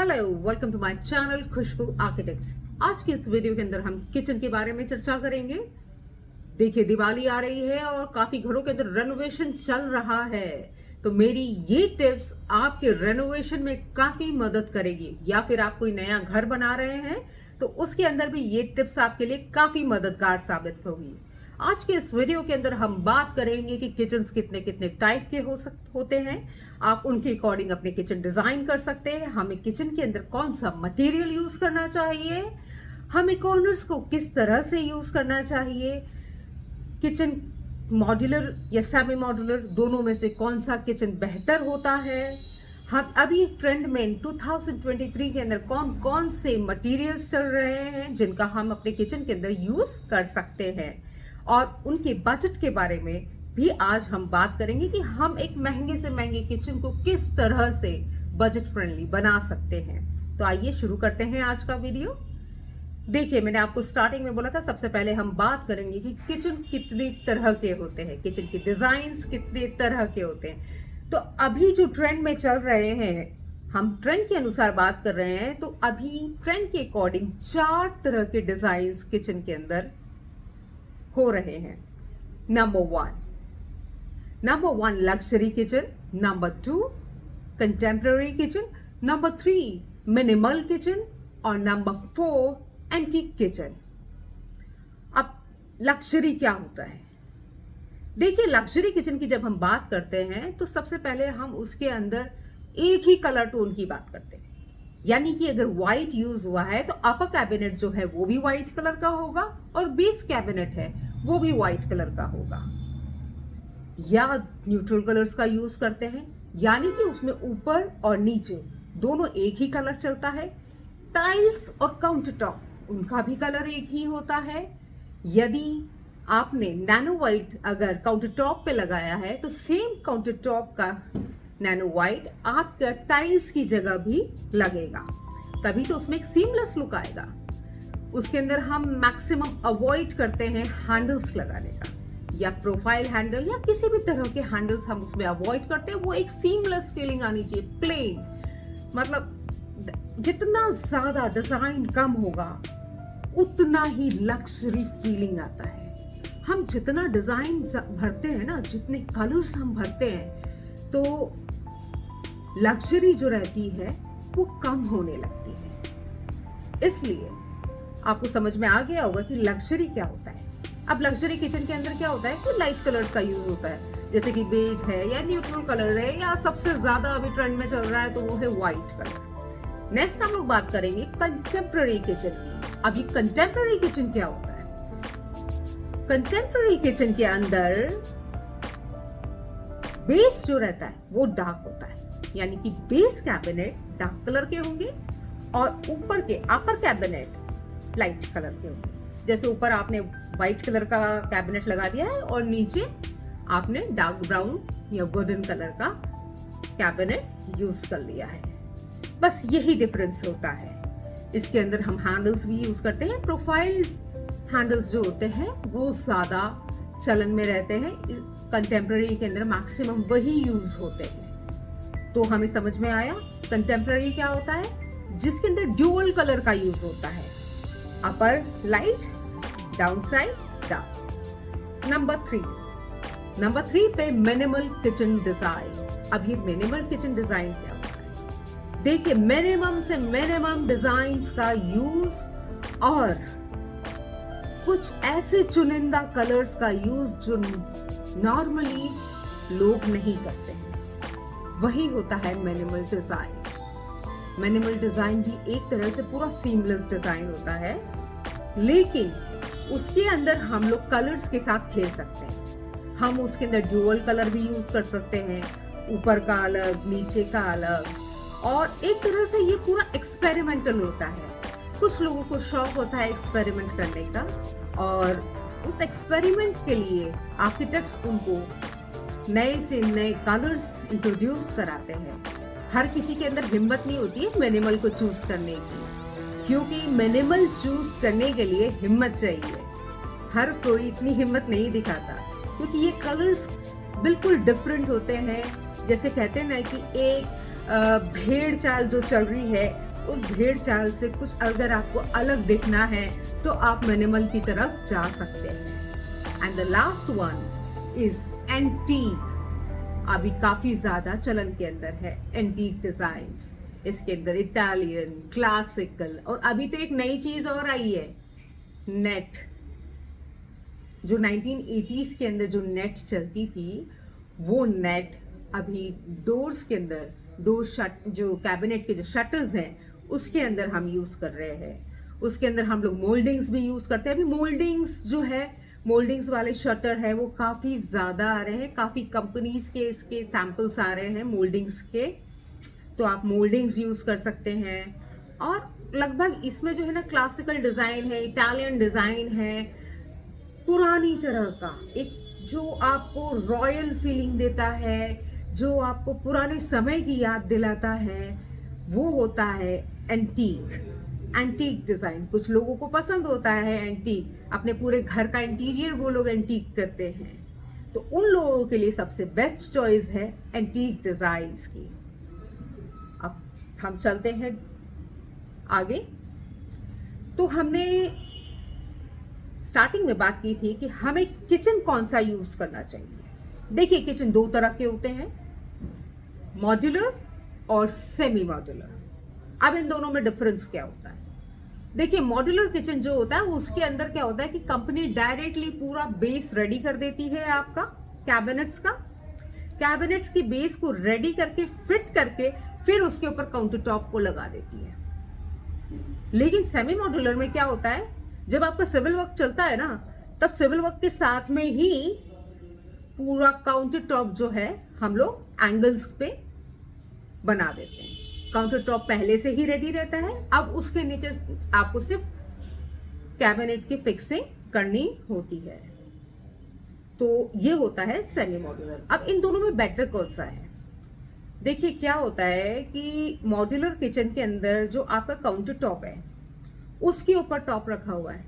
Hello, welcome to my channel Khushboo architects. आज की इस वीडियो के अंदर हम किचन के बारे में चर्चा करेंगे। देखिए, दिवाली आ रही है और काफी घरों के अंदर रेनोवेशन चल रहा है, तो मेरी ये टिप्स आपके रेनोवेशन में काफी मदद करेगी। या फिर आप कोई नया घर बना रहे हैं तो उसके अंदर भी ये टिप्स आपके लिए काफी मददगार साबित होगी। आज के इस वीडियो के अंदर हम बात करेंगे कि किचन्स कितने कितने टाइप के होते हैं। आप उनके अकॉर्डिंग अपने किचन डिजाइन कर सकते हैं। हमें किचन के अंदर कौन सा मटेरियल यूज करना चाहिए, हमें कॉर्नर्स को किस तरह से यूज करना चाहिए, किचन मॉड्यूलर या सेमी मॉड्यूलर दोनों में से कौन सा किचन बेहतर होता है, हम अभी ट्रेंड में 2023 के अंदर कौन कौन से मटेरियल्स चल रहे हैं जिनका हम अपने किचन के अंदर यूज कर सकते हैं, और उनके बजट के बारे में भी आज हम बात करेंगे कि हम एक महंगे से महंगे किचन को किस तरह से बजट फ्रेंडली बना सकते हैं। तो आइए शुरू करते हैं आज का वीडियो। देखिए, मैंने आपको स्टार्टिंग में बोला था सबसे पहले हम बात करेंगे कि किचन कितनी तरह के होते हैं, किचन के डिजाइन्स कितने तरह के होते हैं। तो अभी जो ट्रेंड में चल रहे हैं, हम ट्रेंड के अनुसार बात कर रहे हैं, तो अभी ट्रेंड के अकॉर्डिंग 4 तरह के डिजाइन्स किचन के अंदर हो रहे हैं। Number one luxury kitchen, number 2 contemporary kitchen, number 3 minimal kitchen और नंबर 4 एंटीक किचन। अब लग्जरी क्या होता है? देखिए, लग्जरी किचन की जब हम बात करते हैं तो सबसे पहले हम उसके अंदर एक ही कलर टोन की बात करते हैं। यानी कि अगर व्हाइट यूज हुआ है तो अपर कैबिनेट जो है वो भी व्हाइट कलर का होगा और बेस कैबिनेट है वो भी व्हाइट कलर का होगा। या न्यूट्रल कलर्स का यूज करते हैं, यानी कि उसमें ऊपर और नीचे दोनों एक ही कलर चलता है। टाइल्स और काउंटर टॉप उनका भी कलर एक ही होता है। यदि आपने नैनो व्हाइट अगर काउंटर टॉप पे लगाया है तो सेम काउंटर टॉप का नैनो व्हाइट आपका टाइल्स की जगह भी लगेगा, तभी तो उसमें एक सीमलेस लुक आएगा। उसके अंदर हम मैक्सिमम अवॉइड करते हैं हैंडल्स लगाने का, या प्रोफाइल हैंडल या किसी भी तरह के हैंडल्स हम उसमें अवॉइड करते हैं। वो एक सीमलेस फीलिंग आनी चाहिए, प्लेन। मतलब जितना ज्यादा डिजाइन कम होगा उतना ही लग्जरी फीलिंग आता है। हम जितना डिजाइन भरते हैं ना, जितने कलर्स हम भरते हैं, तो लग्जरी जो रहती है वो कम होने लगती है। इसलिए आपको समझ में आ गया होगा कि लग्जरी क्या होता है। अब लग्जरी किचन के अंदर क्या होता है कि लाइट कलर्स का यूज होता है, जैसे कि बेज है या न्यूट्रल कलर है, या सबसे ज्यादा अभी ट्रेंड में चल रहा है तो वो है व्हाइट कलर। नेक्स्ट हम लोग बात करेंगे कंटेम्पररी किचन की। अभी कंटेम्पररी किचन क्या होता है? कंटेम्पररी किचन के अंदर बेस जो रहता है वो डार्क होता है, यानी कि बेस कैबिनेट डार्क कलर के होंगे और ऊपर के अपर कैबिनेट लाइट कलर के होंगे। जैसे ऊपर आपने व्हाइट कलर का कैबिनेट लगा दिया है और नीचे आपने डार्क ब्राउन या गोल्डन कलर का कैबिनेट यूज कर लिया है। बस यही डिफरेंस होता है। इसके अंदर हम हैंडल्स भी यूज करते हैं। प्रोफाइल हैंडल्स जो होते हैं वो ज्यादा चलन में रहते हैं। कंटेम्पररी के अंदर मैक्सिमम वही यूज होते हैं। तो हमें समझ में आया कंटेम्पररी क्या होता है, जिसके अंदर ड्यूअल कलर का यूज होता है, upper light, down side dark. Number 3 पे मिनिमल किचन डिजाइन। अब ये मिनिमल किचन डिजाइन क्या होता है? देखिए, मिनिमम से मिनिमम डिजाइन का यूज और कुछ ऐसे चुनिंदा कलर्स का यूज जो नॉर्मली लोग नहीं करते हैं, वही होता है मिनिमल डिजाइन। मिनिमल डिजाइन भी एक तरह से पूरा सीमलेस डिजाइन होता है, लेकिन उसके अंदर हम लोग कलर्स के साथ खेल सकते हैं। हम उसके अंदर ड्यूअल कलर भी यूज कर सकते हैं, ऊपर का अलग, नीचे का अलग, और एक तरह से ये पूरा एक्सपेरिमेंटल होता है। कुछ लोगों को शौक होता है एक्सपेरिमेंट करने का, और उस एक्सपेरिमेंट के लिए आर्किटेक्ट्स उनको नए से नए कलर्स इंट्रोड्यूस कराते हैं। हर किसी के अंदर हिम्मत नहीं होती है मिनिमल को चूज करने की, क्योंकि मिनिमल चूज करने के लिए हिम्मत चाहिए। हर कोई इतनी हिम्मत नहीं दिखाता, क्योंकि ये कलर्स बिल्कुल डिफरेंट होते हैं। जैसे कहते हैं ना कि एक भेड़ चाल जो चल रही है उस भेड़ चाल से कुछ अगर आपको अलग दिखना है तो आप मिनिमल की तरफ जा सकते हैं। And the last one is antique. अभी काफी ज्यादा चलन के अंदर है एंटीक डिजाइन्स। इसके अंदर इटालियन, क्लासिकल, और अभी तो एक नई चीज और आई है, नेट। जो 1980s के अंदर जो नेट चलती थी, वो नेट अभी डोर्स के अंदर, डोर शट, जो कैबिनेट के जो शटर्स हैं उसके अंदर हम यूज कर रहे हैं। उसके अंदर हम लोग मोल्डिंग्स भी यूज करते हैं। अभी मोल्डिंग्स जो है, मोल्डिंग्स वाले शटर है वो काफी ज्यादा आ रहे हैं, काफी कंपनीज के इसके सैंपल्स आ रहे हैं मोल्डिंग्स के, तो आप मोल्डिंग्स यूज कर सकते हैं। और लगभग इसमें जो है ना क्लासिकल डिजाइन है, इटालियन डिजाइन है, पुरानी तरह का एक जो आपको रॉयल फीलिंग देता है, जो आपको पुराने समय की याद दिलाता है, वो होता है एंटीक। एंटीक डिजाइन कुछ लोगों को पसंद होता है, एंटीक अपने पूरे घर का इंटीरियर वो लोग एंटीक करते हैं, तो उन लोगों के लिए सबसे बेस्ट चॉइस है एंटीक डिजाइन्स की। अब हम चलते हैं आगे। तो हमने स्टार्टिंग में बात की थी कि हमें किचन कौन सा यूज करना चाहिए। देखिए, किचन दो तरह के होते हैं, मॉड्यूलर और सेमी मॉड्यूलर। अब इन दोनों में डिफरेंस क्या होता है? देखिए, मॉड्यूलर किचन जो होता है उसके अंदर क्या होता है कि कंपनी डायरेक्टली पूरा बेस रेडी कर देती है आपका कैबिनेट्स का। कैबिनेट्स की बेस को रेडी करके फिट करके फिर उसके ऊपर काउंटर टॉप को लगा देती है। लेकिन सेमी मॉड्यूलर में क्या होता है, जब आपका सिविल वर्क चलता है ना, तब सिविल वर्क के साथ में ही पूरा काउंटर टॉप जो है हम लोग एंगल्स पे बना देते हैं। काउंटर टॉप पहले से ही रेडी रहता है, अब उसके नीचे आपको सिर्फ कैबिनेट की फिक्सिंग करनी होती है। तो ये होता है सेमी मॉड्यूलर। अब इन दोनों में बेटर कौन सा है? देखिए, क्या होता है कि मॉड्यूलर किचन के अंदर जो आपका काउंटर टॉप है उसके ऊपर टॉप रखा हुआ है,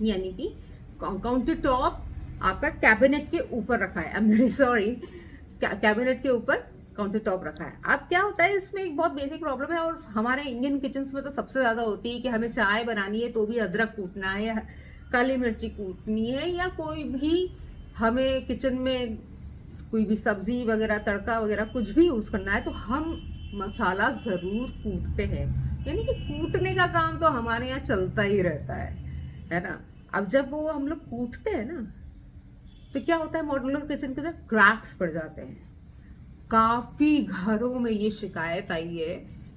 यानी कि काउंटर टॉप आपका कैबिनेट के ऊपर रखा है। I am very sorry, cabinet के ऊपर काउंटर टॉप रखा है। अब क्या होता है, इसमें एक बहुत बेसिक प्रॉब्लम है, और हमारे इंडियन किचन्स में तो सबसे ज्यादा होती है कि हमें चाय बनानी है तो भी अदरक कूटना है, या काली मिर्ची कूटनी है, या कोई भी हमें किचन में कोई भी सब्जी वगैरह, तड़का वगैरह कुछ भी यूज करना है तो हम मसाला जरूर कूटते हैं। यानी कि कूटने का काम तो हमारे यहाँ चलता ही रहता है ना। अब जब वो हम लोग कूटते हैं ना, तो क्या होता है, मॉड्यूलर किचन के अंदर क्रैक्स पड़ जाते हैं। काफी घरों में ये शिकायत आई है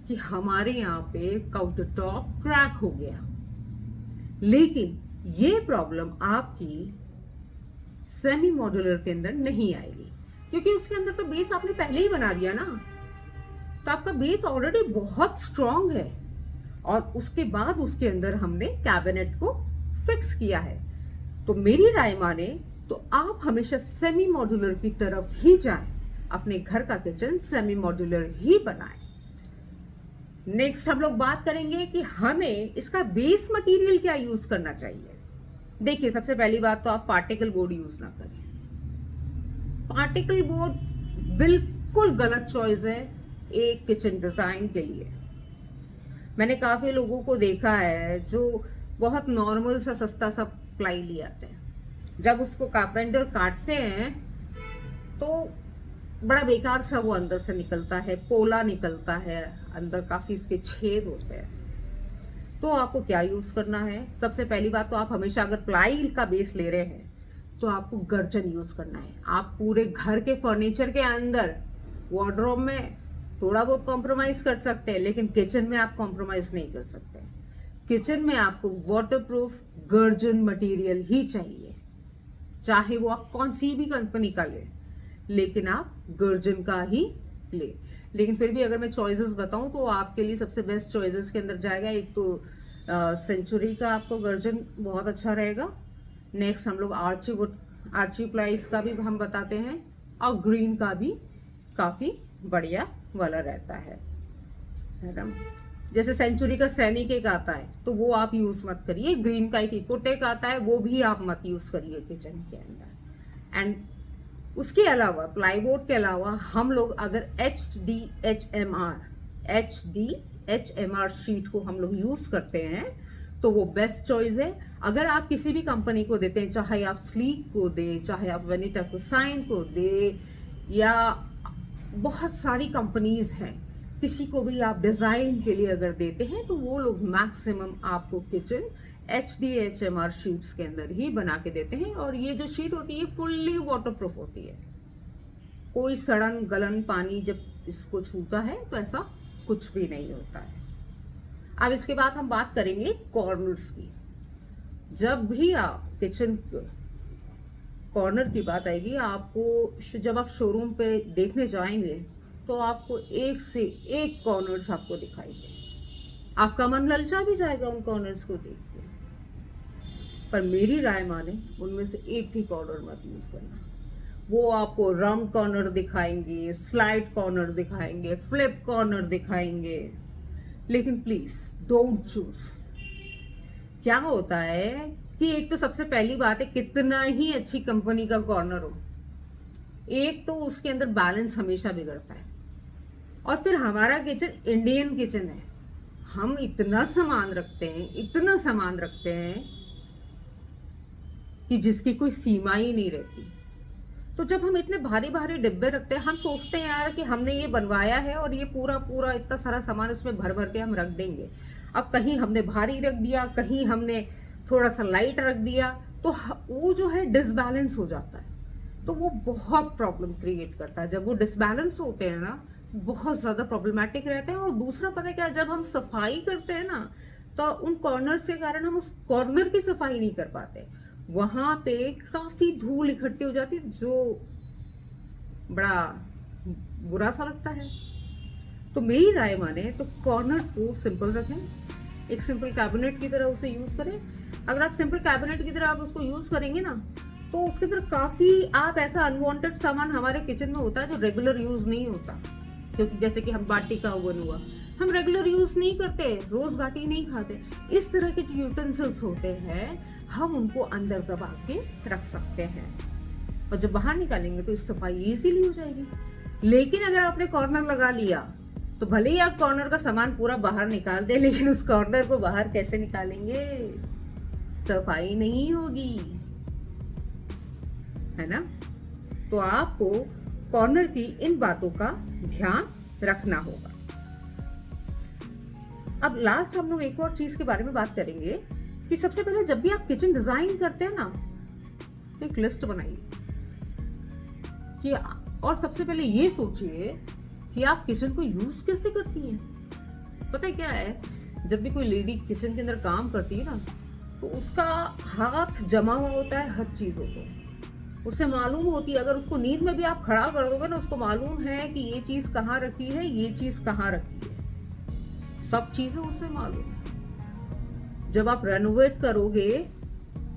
कि हमारे यहाँ पे काउंटर टॉप क्रैक हो गया। लेकिन ये प्रॉब्लम आपकी सेमी मॉड्यूलर के अंदर नहीं आएगी, क्योंकि उसके अंदर तो बेस आपने पहले ही बना दिया ना, तो आपका बेस ऑलरेडी बहुत स्ट्रांग है, और उसके बाद उसके अंदर हमने कैबिनेट को फिक्स किया है। तो मेरी राय माने तो आप हमेशा सेमी मॉड्यूलर की तरफ ही जाएं, अपने घर का किचन सेमी मॉड्यूलर ही बनाएं। नेक्स्ट हम लोग बात करेंगे कि हमें इसका बेस मटेरियल क्या यूज करना चाहिए। देखिए, सबसे पहली बात तो आप पार्टिकल बोर्ड यूज ना करें। पार्टिकल बोर्ड बिल्कुल गलत चॉइस है एक किचन डिजाइन के लिए। मैंने काफी लोगों को देखा है जो बहुत नॉर्मल सा सस्ता सा प्लाई ले आते हैं, जब उसको कारपेंटर काटते हैं तो बड़ा बेकार सा वो अंदर से निकलता है, पोला निकलता है, अंदर काफी इसके छेद होते हैं। तो आपको क्या यूज करना है? सबसे पहली बात तो आप हमेशा अगर प्लाई का बेस ले रहे हैं तो आपको गर्जन यूज करना है। आप पूरे घर के फर्नीचर के अंदर वार्डरोब में थोड़ा बहुत कॉम्प्रोमाइज कर सकते हैं, लेकिन किचन में आप कॉम्प्रोमाइज नहीं कर सकते। किचन में आपको वाटरप्रूफ गर्जन मटेरियल ही चाहिए, चाहे वो आप कौन सी भी कंपनी का ले, लेकिन आप गर्जन का ही ले। लेकिन फिर भी अगर मैं चॉइसेस बताऊं तो आपके लिए सबसे बेस्ट चॉइसेस के अंदर जाएगा, एक तो सेंचुरी का आपको गर्जन बहुत अच्छा रहेगा। नेक्स्ट हम लोग आर्ची प्लाइज का भी हम बताते हैं, और ग्रीन का भी काफी बढ़िया वाला रहता है ना। जैसे सेंचुरी का सैनिक एक आता है तो वो आप यूज मत करिए, ग्रीन का एक इकोटेक आता है वो भी आप मत यूज करिए किचन के अंदर। एंड उसके अलावा प्लाईवुड के अलावा हम लोग अगर HD HMR शीट को हम लोग यूज करते हैं तो वो बेस्ट चॉइस है। अगर आप किसी भी कंपनी को देते हैं, चाहे आप स्लीक को दें, चाहे आप वेनिटा को साइन को दें, या बहुत सारी कंपनीज हैं, किसी को भी आप डिजाइन के लिए अगर देते हैं तो वो लोग मैक्सिमम आपको किचन HMR शीट्स के अंदर ही बना के देते हैं। और ये जो शीट होती है फुल्ली वाटरप्रूफ होती है, कोई सड़न गलन पानी जब इसको छूता है तो ऐसा कुछ भी नहीं होता है। अब इसके बाद हम बात करेंगे कॉर्नर्स की। जब भी आप किचन कॉर्नर की बात आएगी, आपको जब आप शोरूम पे देखने जाएंगे तो आपको एक से एक कॉर्नर्स आपको दिखाई दे, आपका मन ललचा भी जाएगा उन कॉर्नर्स को देख के। पर मेरी राय माने उनमें से एक भी कॉर्नर मत यूज करना। वो आपको राउंड कॉर्नर दिखाएंगे, स्लाइड कॉर्नर दिखाएंगे, फ्लिप कॉर्नर दिखाएंगे, लेकिन प्लीज डोंट चूज। क्या होता है कि एक तो सबसे पहली बात है, कितना ही अच्छी कंपनी का कॉर्नर हो, एक तो उसके अंदर बैलेंस हमेशा बिगड़ता है। और फिर हमारा किचन इंडियन किचन है, हम इतना सामान रखते हैं, इतना सामान रखते हैं कि जिसकी कोई सीमा ही नहीं रहती। तो जब हम इतने भारी भारी डिब्बे रखते हैं, हम सोचते हैं यार कि हमने ये बनवाया है और ये पूरा पूरा इतना सारा सामान उसमें भर भर के हम रख देंगे। अब कहीं हमने भारी रख दिया, कहीं हमने थोड़ा सा लाइट रख दिया, तो वो जो है डिसबैलेंस हो जाता है। तो वो बहुत प्रॉब्लम क्रिएट करता है। जब वो डिसबैलेंस होते हैं ना, बहुत ज्यादा प्रॉब्लमेटिक रहते हैं। और दूसरा पता है क्या, जब हम सफाई करते हैं ना, तो उन कॉर्नर्स के कारण हम उस कॉर्नर की सफाई नहीं कर पाते, वहां पे काफी धूल इकट्ठी हो जाती है, जो बड़ा बुरा सा लगता है। तो मेरी राय माने तो कॉर्नर्स को सिंपल रखें, एक सिंपल कैबिनेट की तरह उसे यूज करें। अगर आप सिंपल कैबिनेट की तरह आप उसको यूज करेंगे ना, तो उसके अंदर काफी आप ऐसा अनवांटेड सामान हमारे किचन में होता है जो रेगुलर यूज नहीं होता। क्योंकि जैसे कि हम बाटी का ओवन हुआ, हम रेगुलर यूज नहीं करते, रोज बाटी नहीं खाते। इस तरह के जो यूटेंसिल्स होते हैं हम उनको अंदर दबा के रख सकते हैं, और जब बाहर निकालेंगे तो सफाई इजीली हो जाएगी। लेकिन अगर आपने कॉर्नर लगा लिया तो भले ही आप कॉर्नर का सामान पूरा बाहर निकाल दे, लेकिन उस कॉर्नर को बाहर कैसे निकालेंगे, सफाई नहीं होगी, है ना। तो आपको कॉर्नर की इन बातों का ध्यान रखना होगा। अब लास्ट हम लोग एक और चीज के बारे में बात करेंगे कि सबसे पहले जब भी आप किचन डिजाइन करते हैं ना, तो एक लिस्ट बनाइए कि, और सबसे पहले ये सोचिए कि आप किचन को यूज कैसे करती हैं। पता है क्या है, जब भी कोई लेडी किचन के अंदर काम करती है ना, तो उसका हाथ जमा हुआ होता है हर चीजों को, उसे मालूम होती है। अगर उसको नींद में भी आप खड़ा कर दोगे ना, उसको मालूम है कि ये चीज कहाँ रखी है, ये चीज कहाँ रखी है, सब चीजें उसे मालूम है। जब आप रेनोवेट करोगे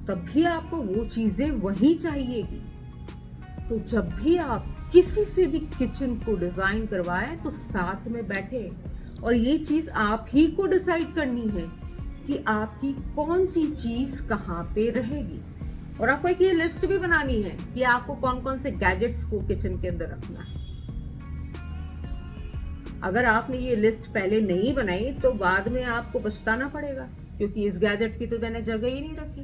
तब भी आपको वो चीजें वही चाहिएगी। तो जब भी आप किसी से भी किचन को डिजाइन करवाएं तो साथ में बैठे, और ये चीज आप ही को डिसाइड करनी है कि आपकी कौन सी चीज कहाँ पे रहेगी। और आपको एक ये लिस्ट भी बनानी है कि आपको कौन कौन से गैजेट्स को किचन के अंदर रखना है। अगर आपने ये लिस्ट पहले नहीं बनाई तो बाद में आपको पछताना पड़ेगा, क्योंकि इस गैजेट की तो मैंने जगह ही नहीं रखी।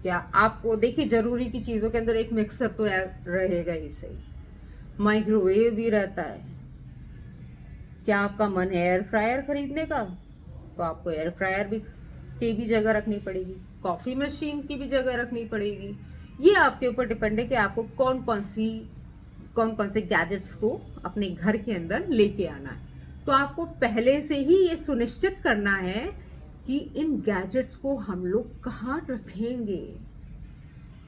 क्या आपको देखिए, जरूरी की चीजों के अंदर एक मिक्सर तो रहेगा ही सही, माइक्रोवेव भी रहता है। क्या आपका मन है एयर फ्रायर खरीदने का, तो आपको एयर फ्रायर भी की भी जगह रखनी पड़ेगी, कॉफी मशीन की भी जगह रखनी पड़ेगी। ये आपके ऊपर डिपेंड है कि आपको कौन कौन से गैजेट्स को अपने घर के अंदर लेके आना है। तो आपको पहले से ही ये सुनिश्चित करना है कि इन गैजेट्स को हम लोग कहाँ रखेंगे,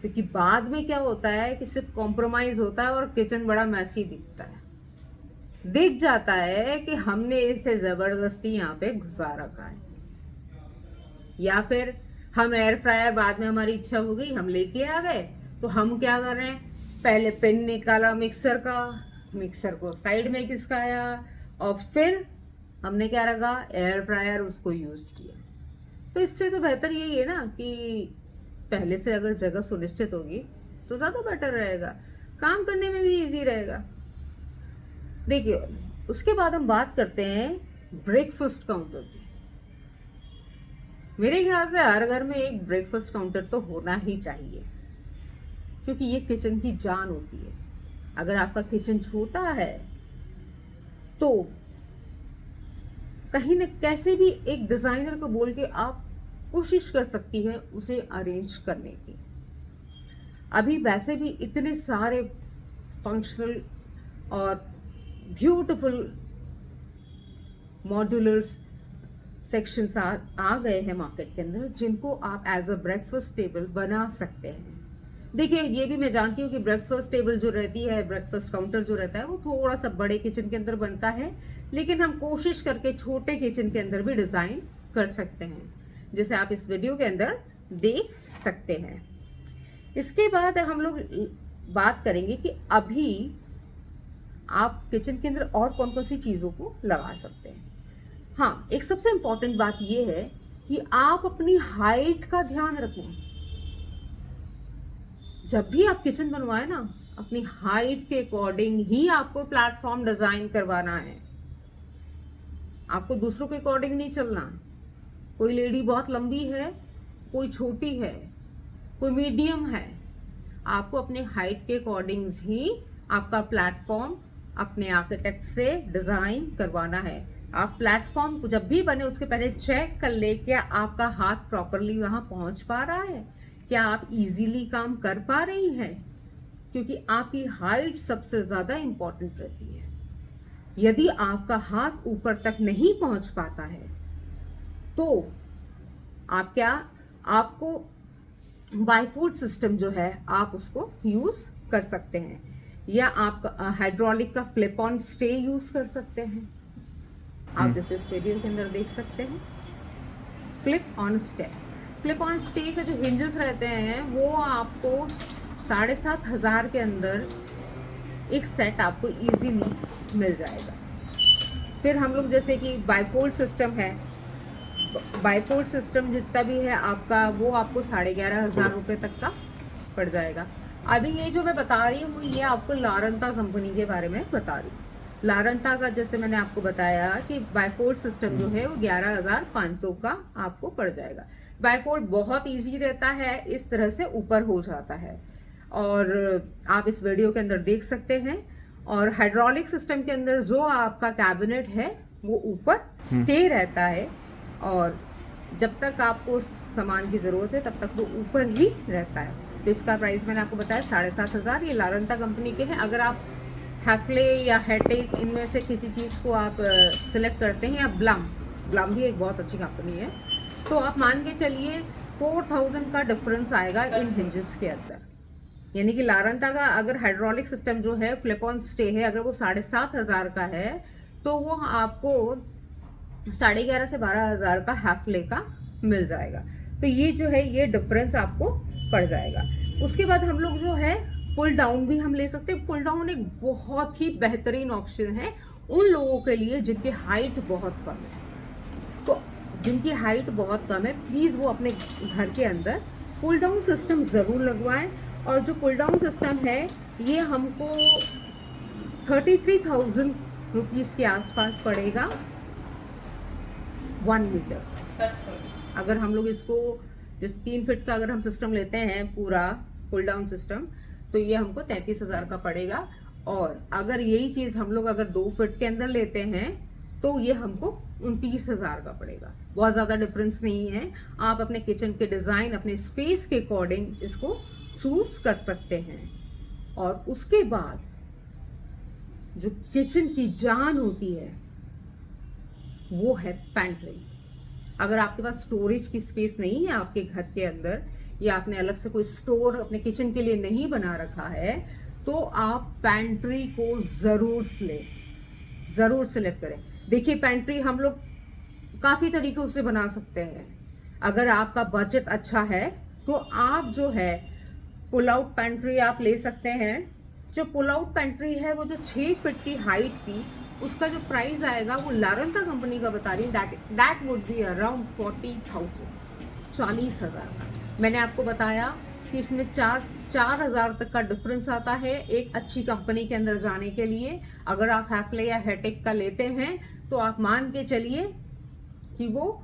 क्योंकि बाद में क्या होता है कि सिर्फ कॉम्प्रोमाइज होता है और किचन बड़ा मैसी दिखता है, दिख जाता है कि हमने इसे जबरदस्ती यहाँ पे घुसा रखा है। या फिर हम एयर फ्रायर बाद में हमारी इच्छा हो गई, हम लेके आ गए, तो हम क्या कर रहे हैं, पहले पिन निकाला मिक्सर का, मिक्सर को साइड में खिसकाया, और फिर हमने क्या रखा, एयर फ्रायर, उसको यूज किया। तो इससे तो बेहतर यही है ना कि पहले से अगर जगह सुनिश्चित होगी तो ज्यादा बेटर रहेगा, काम करने में भी इजी रहेगा। देखिए, उसके बाद हम बात करते हैं ब्रेकफास्ट काउंटर भी। मेरे ख्याल से हर घर में एक ब्रेकफास्ट काउंटर तो होना ही चाहिए, क्योंकि ये किचन की जान होती है। अगर आपका किचन छोटा है तो कहीं न कैसे भी एक डिजाइनर को बोल के आप कोशिश कर सकती है उसे अरेंज करने की। अभी वैसे भी इतने सारे फंक्शनल और ब्यूटीफुल मॉड्यूलर्स सेक्शंस आ गए हैं मार्केट के अंदर, जिनको आप एज अ ब्रेकफास्ट टेबल बना सकते हैं। देखिए, ये भी मैं जानती हूँ कि ब्रेकफास्ट टेबल जो रहती है, ब्रेकफास्ट काउंटर जो रहता है, वो थोड़ा सा बड़े किचन के अंदर बनता है, लेकिन हम कोशिश करके छोटे किचन के अंदर भी डिजाइन कर सकते हैं, जैसे आप इस वीडियो के अंदर देख सकते हैं। इसके बाद हम लोग बात करेंगे कि अभी आप किचन के अंदर और कौन कौन सी चीजों को लगा सकते हैं। हाँ, एक सबसे इंपॉर्टेंट बात यह है कि आप अपनी हाइट का ध्यान रखें। जब भी आप किचन बनवाए ना, अपनी हाइट के अकॉर्डिंग ही आपको प्लेटफॉर्म डिजाइन करवाना है। आपको दूसरों के अकॉर्डिंग नहीं चलना। कोई लेडी बहुत लंबी है, कोई छोटी है, कोई मीडियम है, आपको अपने हाइट के अकॉर्डिंग ही आपका प्लेटफॉर्म अपने आर्किटेक्ट से डिजाइन करवाना है। आप प्लेटफॉर्म जब भी बने उसके पहले चेक कर ले, क्या आपका हाथ प्रॉपरली वहां पहुंच पा रहा है, क्या आप इजीली काम कर पा रही हैं, क्योंकि आपकी हाइट सबसे ज्यादा इंपॉर्टेंट रहती है। यदि आपका हाथ ऊपर तक नहीं पहुंच पाता है तो आपको बाइफोल्ड सिस्टम जो है आप उसको यूज कर सकते हैं, या आप हाइड्रोलिक का फ्लिप ऑन स्टे यूज कर सकते हैं। आप जैसे इस वीडियो के अंदर देख सकते हैं, flip on stay. Flip on stay का जो हिंजेस रहते हैं वो आपको 7,500 के अंदर एक सेट आपको इजीली मिल जाएगा। फिर हम लोग जैसे कि बाइफोल्ड सिस्टम है, बाइफोल्ड सिस्टम जितना भी है आपका, वो आपको 11,500 रुपये तक का पड़ जाएगा। अभी ये जो मैं बता रही हूँ ये आपको लारंता कंपनी के बारे में बता रही हूँ। लारंता का जैसे मैंने आपको बताया कि बाइफोल्ड सिस्टम जो है वो 11,500 का आपको पड़ जाएगा। बाइफोल्ड बहुत इजी रहता है, इस तरह से ऊपर हो जाता है और आप इस वीडियो के अंदर देख सकते हैं। और हाइड्रोलिक सिस्टम के अंदर जो आपका कैबिनेट है वो ऊपर स्टे रहता है, और जब तक आपको सामान की जरूरत है तब तक वो ऊपर ही रहता है। तो इसका प्राइस मैंने आपको बताया 7,500। ये लारंता कंपनी के हैं। अगर आप हैफले या हेटेक इनमें से किसी चीज़ को आप सिलेक्ट करते हैं, या ब्लम भी एक बहुत अच्छी कंपनी है, तो आप मान के चलिए 4,000 का डिफरेंस आएगा इन हिंजेस के अंदर। यानी कि लारंता का अगर हाइड्रोलिक सिस्टम जो है फ्लिप ऑन स्टे है, अगर वो 7,500 का है तो वो आपको 11,500 से 12,000 का हैफले का मिल जाएगा। तो ये जो है ये डिफरेंस आपको पड़ जाएगा। उसके बाद हम लोग जो है पुल डाउन भी हम ले सकते हैं। पुल डाउन एक बहुत ही बेहतरीन ऑप्शन है उन लोगों के लिए जिनकी हाइट बहुत कम है। तो जिनकी हाइट बहुत कम है, प्लीज वो अपने घर के अंदर पुल डाउन सिस्टम जरूर लगवाएं। और जो पुल डाउन सिस्टम है ये हमको 33,000 रुपीज के आसपास पड़ेगा 1 मीटर। अगर हम लोग इसको जिस 3 फीट का अगर हम सिस्टम लेते हैं पूरा पुल डाउन सिस्टम, तो ये हमको 33,000 का पड़ेगा। और अगर यही चीज हम लोग अगर 2 फीट के अंदर लेते हैं तो ये हमको 29,000 का पड़ेगा। बहुत ज्यादा डिफरेंस नहीं है। आप अपने किचन के डिजाइन अपने स्पेस के अकॉर्डिंग इसको चूज कर सकते हैं। और उसके बाद जो किचन की जान होती है वो है पैंट्री। अगर आपके पास स्टोरेज की स्पेस नहीं है आपके घर के अंदर, या आपने अलग से कोई स्टोर अपने किचन के लिए नहीं बना रखा है, तो आप पैंट्री को जरूर सिलेक्ट करें। देखिए, पैंट्री हम लोग काफी तरीकों से बना सकते हैं। अगर आपका बजट अच्छा है तो आप जो है पुल आउट पैंट्री आप ले सकते हैं। जो पुल आउट पैंट्री है वो जो 6 फीट की हाइट की, उसका जो प्राइस आएगा वो लारंता कंपनी का बता रही हूँ, दैट वुड बी अराउंड 40,000, 40,000 का। मैंने आपको बताया कि कि इसमें 4,000 तक का डिफरेंस आता है एक अच्छी कंपनी के अंदर जाने के लिए। अगर आप हैफले या हेटेक का लेते हैं तो आप मान के चलिए कि वो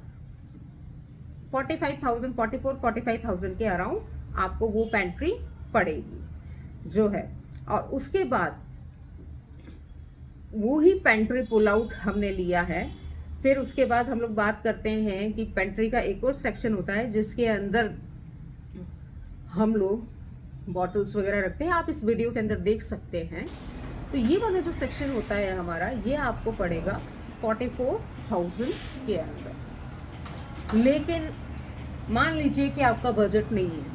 44,000 के अराउंड आपको वो पेंट्री पड़ेगी जो है। और उसके बाद वो ही पेंट्री पुल आउट हमने लिया है। फिर उसके बाद हम लोग बात करते हैं कि पेंट्री का एक और सेक्शन होता है जिसके अंदर हम लोग बॉटल्स वगैरह रखते हैं, आप इस वीडियो के अंदर देख सकते हैं। तो ये वाला जो सेक्शन होता है हमारा, ये आपको पड़ेगा 44,000 के अंदर। लेकिन मान लीजिए कि आपका बजट नहीं है,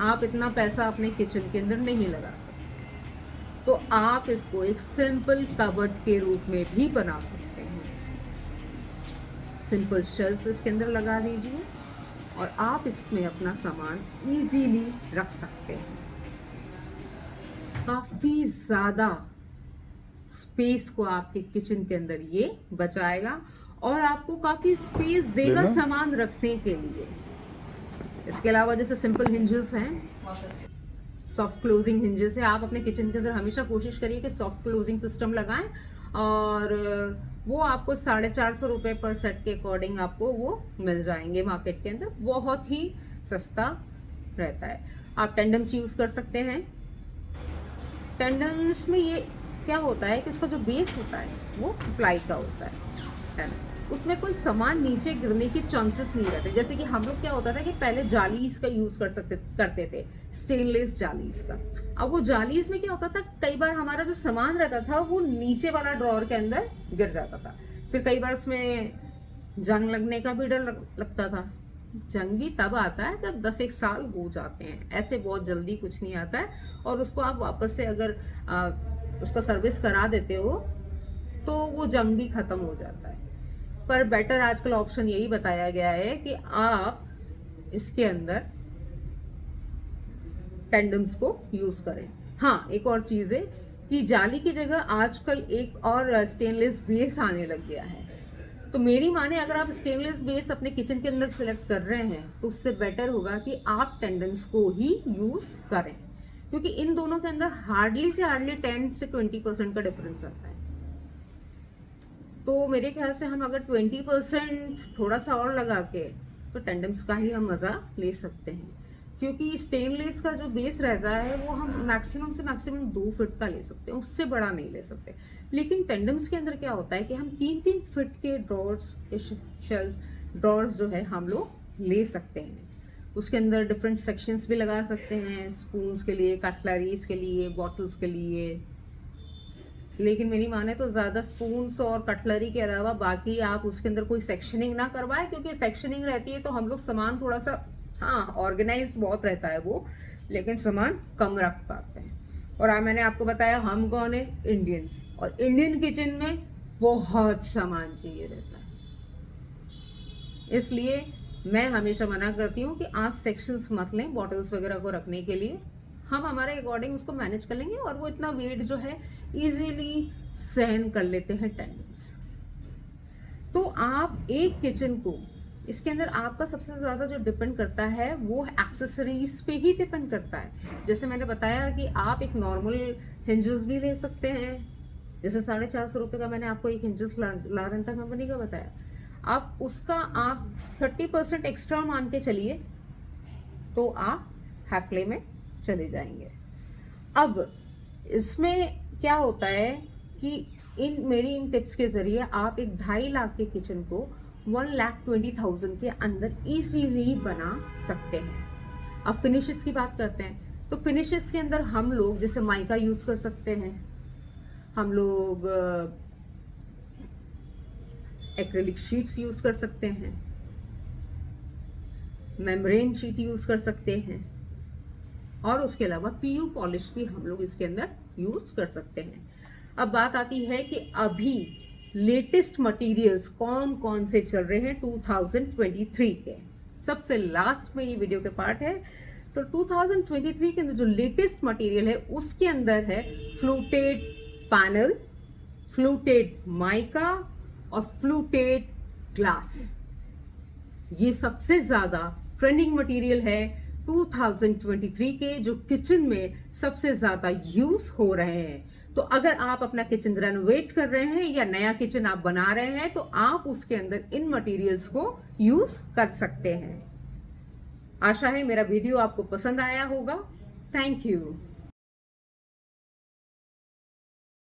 आप इतना पैसा अपने किचन के अंदर नहीं लगा सकते, तो आप इसको एक सिंपल कबर्ड के रूप में भी बना सकते हैं। सिंपल शेल्फ्स इसके अंदर लगा दीजिए और आप इसमें अपना सामान इजीली रख सकते हैं। काफी ज्यादा स्पेस को आपके किचन के अंदर ये बचाएगा और आपको काफी स्पेस देगा सामान रखने के लिए। इसके अलावा जैसे सिंपल हिंजेस हैं, सॉफ्ट क्लोजिंग हिंजेस है, आप अपने किचन के अंदर हमेशा कोशिश करिए कि सॉफ्ट क्लोजिंग सिस्टम लगाएं और वो आपको 450 रुपये पर सेट के अकॉर्डिंग आपको वो मिल जाएंगे मार्केट के अंदर, बहुत ही सस्ता रहता है। आप टेंडम्स यूज कर सकते हैं। टेंडम्स में ये क्या होता है कि उसका जो बेस होता है वो प्लाई का होता है ना, उसमें कोई सामान नीचे गिरने की चांसेस नहीं रहते। जैसे कि हम लोग क्या होता था कि पहले जालीज का यूज करते थे, स्टेनलेस जालीज का। अब वो जालीज में क्या होता था, कई बार हमारा जो सामान रहता था वो नीचे वाला ड्रॉअर के अंदर गिर जाता था। फिर कई बार उसमें जंग लगने का भी डर लगता था। जंग भी तब आता है जब 10-1 साल हो जाते हैं, ऐसे बहुत जल्दी कुछ नहीं आता है। और उसको आप वापस से अगर उसका सर्विस करा देते हो तो वो जंग भी खत्म हो जाता है। पर बेटर आजकल ऑप्शन यही बताया गया है कि आप इसके अंदर टेंडम्स को यूज करें। हाँ, एक और चीज है कि जाली की जगह आजकल एक और स्टेनलेस बेस आने लग गया है। तो मेरी माने अगर आप स्टेनलेस बेस अपने किचन के अंदर सिलेक्ट कर रहे हैं तो उससे बेटर होगा कि आप टेंडम्स को ही यूज करें, क्योंकि इन दोनों के अंदर हार्डली 10 से 20% का डिफरेंस आता है। तो मेरे ख्याल से हम अगर 20% थोड़ा सा और लगा के तो टेंडम्स का ही हम मजा ले सकते हैं, क्योंकि स्टेनलेस का जो बेस रहता है वो हम मैक्सिमम से मैक्सिमम 2 फीट का ले सकते हैं, उससे बड़ा नहीं ले सकते। लेकिन टेंडम्स के अंदर क्या होता है कि हम 3-3 फीट के ड्रॉर्स, शेल्फ ड्रॉर्स जो है हम लोग ले सकते हैं। उसके अंदर डिफरेंट सेक्शंस भी लगा सकते हैं, स्पून्स के लिए, कटलरीज के लिए, बॉटल्स के लिए। लेकिन मेरी माने तो ज़्यादा स्पून्स और कटलरी के अलावा बाकी आप उसके अंदर कोई सेक्शनिंग ना करवाएं, क्योंकि सेक्शनिंग रहती है तो हम लोग सामान थोड़ा सा, हाँ, ऑर्गेनाइज बहुत रहता है वो, लेकिन सामान कम रख पाते हैं। और मैंने आपको बताया हम कौन है, इंडियंस, और इंडियन किचन में बहुत सामान चाहिए रहता है। इसलिए मैं हमेशा मना करती हूँ कि आप सेक्शंस मत लें बॉटल्स वगैरह को रखने के लिए। हम हमारे अकॉर्डिंग उसको मैनेज कर लेंगे और वो इतना वेट जो है इजीली सहन कर लेते हैं टेंडम्स। तो आप एक किचन को, इसके अंदर आपका सबसे ज्यादा जो डिपेंड करता है वो एक्सेसरीज पे ही डिपेंड करता है। जैसे मैंने बताया कि आप एक नॉर्मल हिंजेस भी ले सकते हैं, जैसे 450 रुपये का मैंने आपको एक हिंजेस लारेंटा कंपनी का बताया, आप उसका आप 30% एक्स्ट्रा मान के चलिए तो आप हैफले में चले जाएंगे। अब इसमें क्या होता है कि मेरी इन टिप्स के जरिए आप एक 2.5 लाख के किचन को 1,20,000 के अंदर इजीली बना सकते हैं। अब फिनिशेस की बात करते हैं तो फिनिशेस के अंदर हम लोग जैसे माइका यूज कर सकते हैं, हम लोग एक्रेलिक शीट्स यूज कर सकते हैं, मेम्ब्रेन शीट यूज कर सकते हैं, और उसके अलावा पीयू पॉलिश भी हम लोग इसके अंदर यूज कर सकते हैं। अब बात आती है कि अभी लेटेस्ट मटेरियल्स कौन कौन से चल रहे हैं 2023 के। सबसे लास्ट में ये वीडियो के पार्ट है। तो 2023 के अंदर जो लेटेस्ट मटेरियल है उसके अंदर है फ्लूटेड पैनल, फ्लूटेड माइका और फ्लूटेड ग्लास। ये सबसे ज्यादा ट्रेंडिंग मटेरियल है 2023 के जो किचन में सबसे ज्यादा यूज हो रहे हैं। तो अगर आप अपना किचन रेनोवेट कर रहे हैं या नया किचन आप बना रहे हैं तो आप उसके अंदर इन मटेरियल्स को यूज कर सकते हैं। आशा है मेरा वीडियो आपको पसंद आया होगा। Thank you.